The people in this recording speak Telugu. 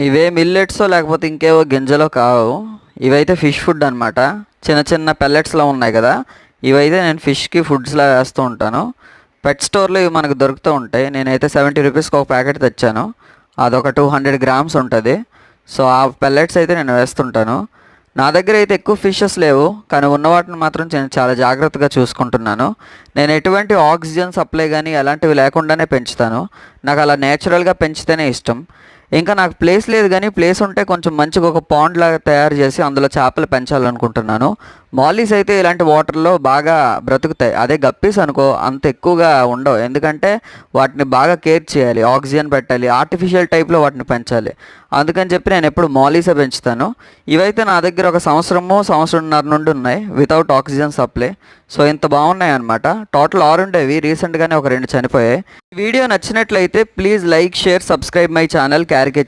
ఇవే మిల్లెట్సో లేకపోతే ఇంకేవో గింజలో కావు. ఇవైతే ఫిష్ ఫుడ్ అనమాట. చిన్న చిన్న పెల్లెట్స్లా ఉన్నాయి కదా, ఇవైతే నేను ఫిష్కి ఫుడ్స్లా వేస్తూ ఉంటాను. పెట్ స్టోర్లో ఇవి మనకు దొరుకుతూ ఉంటాయి. నేనైతే 70 రూపీస్కి ఒక ప్యాకెట్ తెచ్చాను. అదొక 200 గ్రామ్స్ ఉంటుంది. సో ఆ పెల్లెట్స్ అయితే నేను వేస్తుంటాను. నా దగ్గర అయితే ఎక్కువ ఫిషెస్ లేవు, కానీ ఉన్న వాటిని మాత్రం నేను చాలా జాగ్రత్తగా చూసుకుంటున్నాను. నేను ఎటువంటి ఆక్సిజన్ సప్లై కానీ అలాంటివి లేకుండానే పెంచుతాను. నాకు అలా నేచురల్గా పెంచితేనే ఇష్టం. ఇంకా నాకు ప్లేస్ లేదు, కానీ ప్లేస్ ఉంటే కొంచెం మంచిగా ఒక పాండ్ లాగా తయారు చేసి అందులో చేపలు పెంచాలనుకుంటున్నాను. మాలీస్ అయితే ఇలాంటి వాటర్లో బాగా బ్రతుకుతాయి. అదే గప్పీస్ అనుకో అంత ఎక్కువగా ఉండవు, ఎందుకంటే వాటిని బాగా కేర్ చేయాలి, ఆక్సిజన్ పెట్టాలి, ఆర్టిఫిషియల్ టైప్లో వాటిని పెంచాలి. అందుకని చెప్పి నేను ఎప్పుడు మాలీసే పెంచుతాను. ఇవైతే నా దగ్గర ఒక సంవత్సరంన్నర నుండి ఉన్నాయి వితౌట్ ఆక్సిజన్ సప్లై. సో ఇంత బాగున్నాయి అనమాట. టోటల్ 6 ఉండేవి, రీసెంట్గానే ఒక 2 చనిపోయాయి. వీడియో నచ్చినట్లయితే please like, share, subscribe my channel caricature.